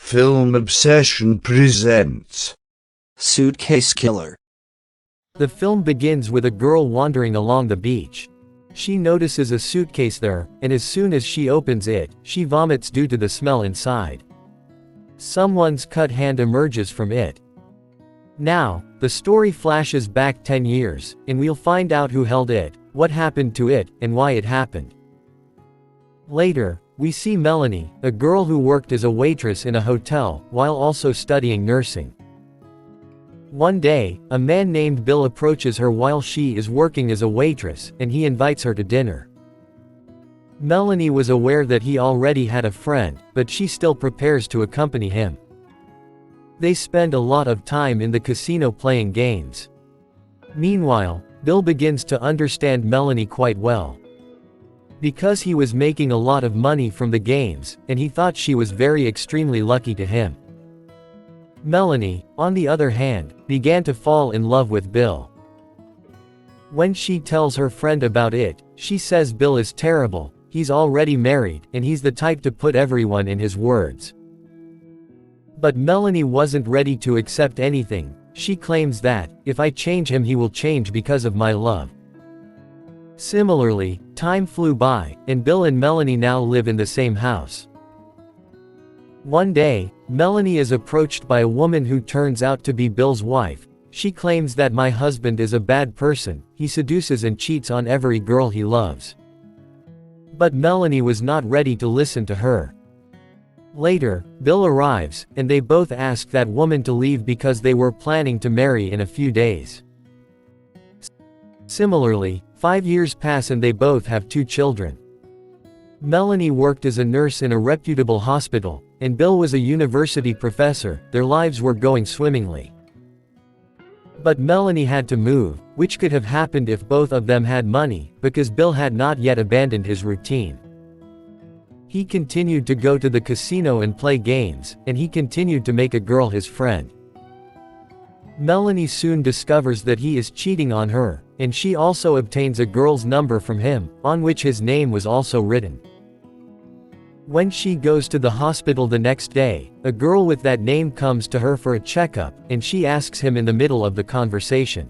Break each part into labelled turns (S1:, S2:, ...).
S1: Film Obsession presents
S2: Suitcase Killer.
S3: The film begins with a girl wandering along the beach. She notices a suitcase there, and as soon as she opens it, she vomits due to the smell inside. Someone's cut hand emerges from it. Now, the story flashes back 10 years, and we'll find out who held it, what happened to it, and why it happened. Later, we see Melanie, a girl who worked as a waitress in a hotel, while also studying nursing. One day, a man named Bill approaches her while she is working as a waitress, and he invites her to dinner. Melanie was aware that he already had a friend, but she still prepares to accompany him. They spend a lot of time in the casino playing games. Meanwhile, Bill begins to understand Melanie quite well. Because he was making a lot of money from the games, and he thought she was very extremely lucky to him. Melanie, on the other hand, began to fall in love with Bill. When she tells her friend about it, she says Bill is terrible, he's already married, and he's the type to put everyone in his words. But Melanie wasn't ready to accept anything. She claims that, if I change him he will change because of my love. Similarly, time flew by, and Bill and Melanie now live in the same house. One day, Melanie is approached by a woman who turns out to be Bill's wife. She claims that my husband is a bad person, he seduces and cheats on every girl he loves. But Melanie was not ready to listen to her. Later, Bill arrives, and they both ask that woman to leave because they were planning to marry in a few days. Similarly, 5 years pass and they both have 2 children. Melanie worked as a nurse in a reputable hospital, and Bill was a university professor. Their lives were going swimmingly. But Melanie had to move, which could have happened if both of them had money, because Bill had not yet abandoned his routine. He continued to go to the casino and play games, and he continued to make a girl his friend. Melanie soon discovers that he is cheating on her, and she also obtains a girl's number from him, on which his name was also written. When she goes to the hospital the next day, a girl with that name comes to her for a checkup, and she asks him in the middle of the conversation.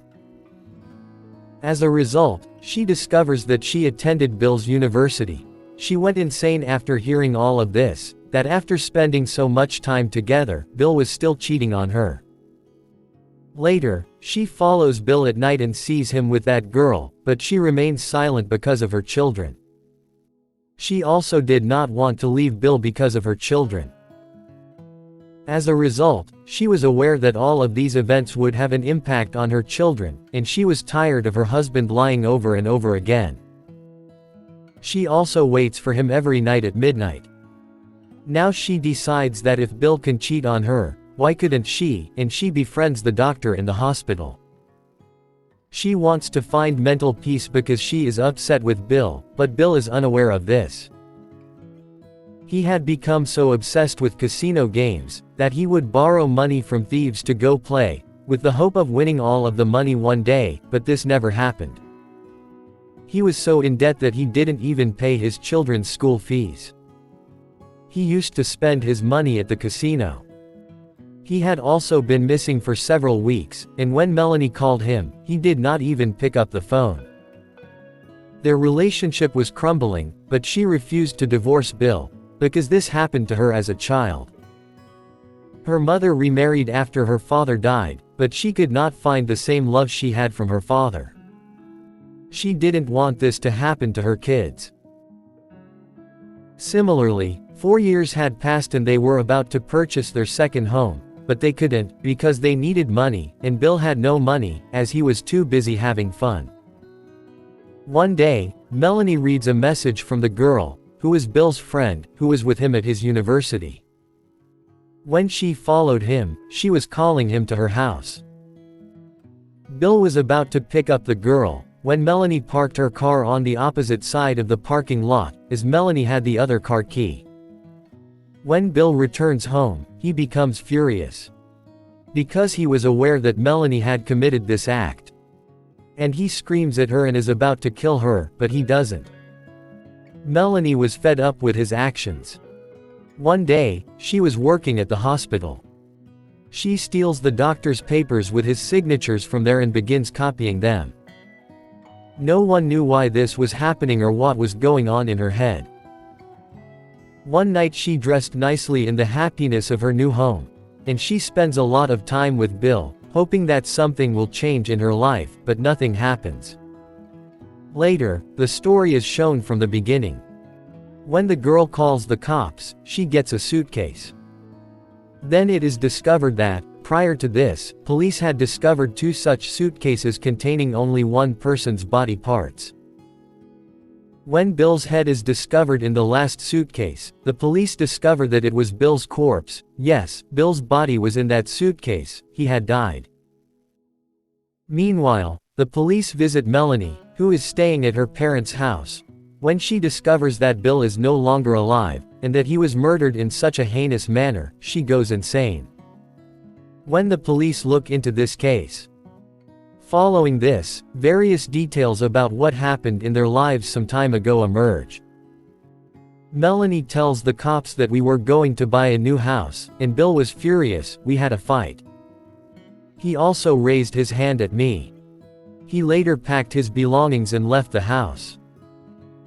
S3: As a result, she discovers that she attended Bill's university. She went insane after hearing all of this, that after spending so much time together, Bill was still cheating on her. Later, she follows Bill at night and sees him with that girl, but she remains silent because of her children. She also did not want to leave Bill because of her children. As a result, she was aware that all of these events would have an impact on her children, and she was tired of her husband lying over and over again. She also waits for him every night at midnight. Now she decides that if Bill can cheat on her, why couldn't she, and she befriends the doctor in the hospital. She wants to find mental peace because she is upset with Bill, but Bill is unaware of this. He had become so obsessed with casino games, that he would borrow money from thieves to go play, with the hope of winning all of the money one day, but this never happened. He was so in debt that he didn't even pay his children's school fees. He used to spend his money at the casino. He had also been missing for several weeks, and when Melanie called him, he did not even pick up the phone. Their relationship was crumbling, but she refused to divorce Bill, because this happened to her as a child. Her mother remarried after her father died, but she could not find the same love she had from her father. She didn't want this to happen to her kids. Similarly, 4 years had passed and they were about to purchase their second home, but they couldn't, because they needed money, and Bill had no money, as he was too busy having fun. One day, Melanie reads a message from the girl, who was Bill's friend, who was with him at his university. When she followed him, she was calling him to her house. Bill was about to pick up the girl, when Melanie parked her car on the opposite side of the parking lot, as Melanie had the other car key. When Bill returns home, he becomes furious. Because he was aware that Melanie had committed this act. And he screams at her and is about to kill her, but he doesn't. Melanie was fed up with his actions. One day, she was working at the hospital. She steals the doctor's papers with his signatures from there and begins copying them. No one knew why this was happening or what was going on in her head. One night she dressed nicely in the happiness of her new home. And she spends a lot of time with Bill, hoping that something will change in her life, but nothing happens. Later, the story is shown from the beginning. When the girl calls the cops, she gets a suitcase. Then it is discovered that, prior to this, police had discovered 2 such suitcases containing only one person's body parts. When Bill's head is discovered in the last suitcase, the police discover that it was Bill's corpse. Yes, Bill's body was in that suitcase, he had died. Meanwhile, the police visit Melanie, who is staying at her parents' house. When she discovers that Bill is no longer alive, and that he was murdered in such a heinous manner, she goes insane. When the police look into this case, following this, various details about what happened in their lives some time ago emerge. Melanie tells the cops that we were going to buy a new house, and Bill was furious, we had a fight. He also raised his hand at me. He later packed his belongings and left the house.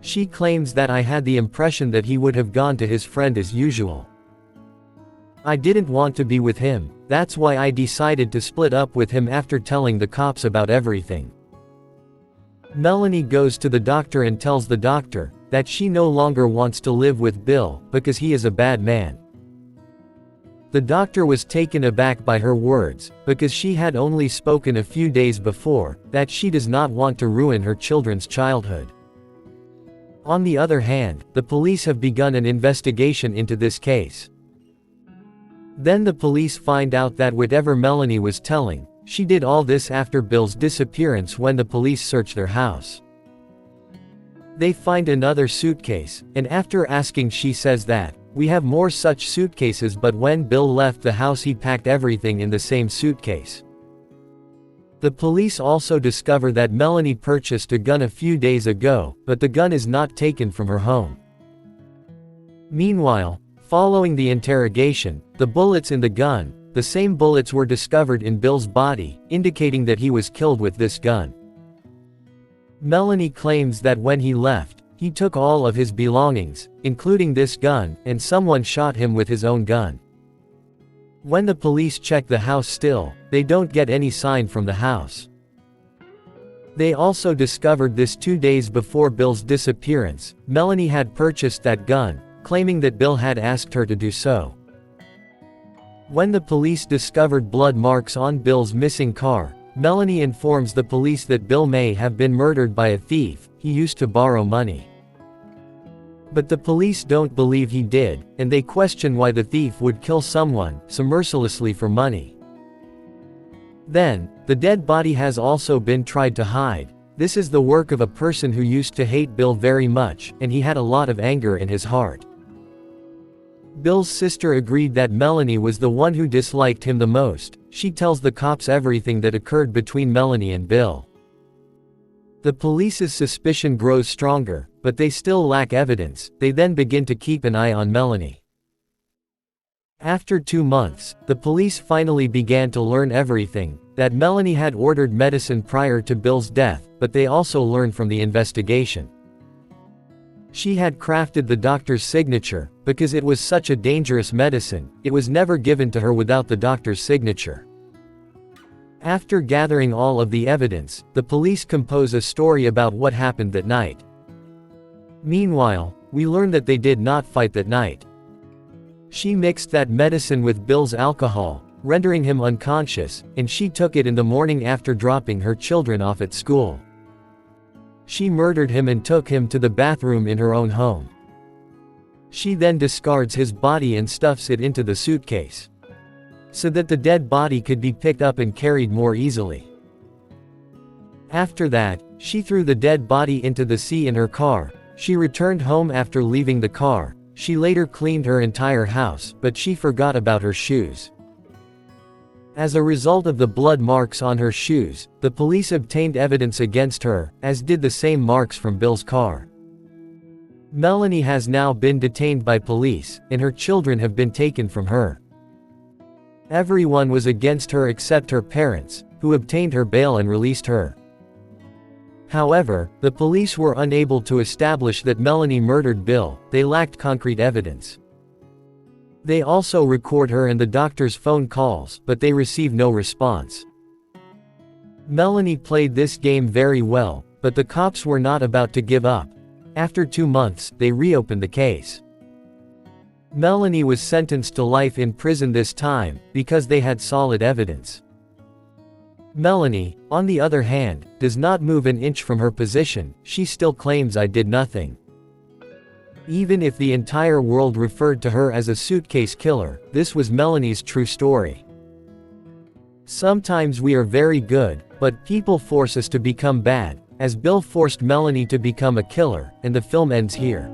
S3: She claims that I had the impression that he would have gone to his friend as usual. I didn't want to be with him, that's why I decided to split up with him after telling the cops about everything. Melanie goes to the doctor and tells the doctor that she no longer wants to live with Bill because he is a bad man. The doctor was taken aback by her words, because she had only spoken a few days before that she does not want to ruin her children's childhood. On the other hand, the police have begun an investigation into this case. Then the police find out that whatever Melanie was telling, she did all this after Bill's disappearance when the police search their house. They find another suitcase, and after asking she says that, we have more such suitcases, but when Bill left the house he packed everything in the same suitcase. The police also discover that Melanie purchased a gun a few days ago, but the gun is not taken from her home. Meanwhile, following the interrogation, the bullets in the gun, the same bullets were discovered in Bill's body, indicating that he was killed with this gun. Melanie claims that when he left, he took all of his belongings, including this gun, and someone shot him with his own gun. When the police check the house still, they don't get any sign from the house. They also discovered this 2 days before Bill's disappearance, Melanie had purchased that gun, claiming that Bill had asked her to do so. When the police discovered blood marks on Bill's missing car, Melanie informs the police that Bill may have been murdered by a thief, he used to borrow money. But the police don't believe he did, and they question why the thief would kill someone so mercilessly for money. Then, the dead body has also been tried to hide. This is the work of a person who used to hate Bill very much, and he had a lot of anger in his heart. Bill's sister agreed that Melanie was the one who disliked him the most. She tells the cops everything that occurred between Melanie and Bill. The police's suspicion grows stronger, but they still lack evidence. They then begin to keep an eye on Melanie. After 2 months, the police finally began to learn everything, that Melanie had ordered medicine prior to Bill's death, but they also learned from the investigation. She had crafted the doctor's signature, because it was such a dangerous medicine, it was never given to her without the doctor's signature. After gathering all of the evidence, the police compose a story about what happened that night. Meanwhile, we learn that they did not fight that night. She mixed that medicine with Bill's alcohol, rendering him unconscious, and she took it in the morning after dropping her children off at school. She murdered him and took him to the bathroom in her own home. She then discards his body and stuffs it into the suitcase, so that the dead body could be picked up and carried more easily. After that, she threw the dead body into the sea in her car. She returned home after leaving the car. She later cleaned her entire house, but she forgot about her shoes. As a result of the blood marks on her shoes, the police obtained evidence against her, as did the same marks from Bill's car. Melanie has now been detained by police, and her children have been taken from her. Everyone was against her except her parents, who obtained her bail and released her. However, the police were unable to establish that Melanie murdered Bill. They lacked concrete evidence. They also record her and the doctor's phone calls, but they receive no response. Melanie played this game very well, but the cops were not about to give up. After 2 months, they reopened the case. Melanie was sentenced to life in prison this time, because they had solid evidence. Melanie, on the other hand, does not move an inch from her position. She still claims I did nothing. Even if the entire world referred to her as a suitcase killer, this was Melanie's true story. Sometimes we are very good, but people force us to become bad, as Bill forced Melanie to become a killer, and the film ends here.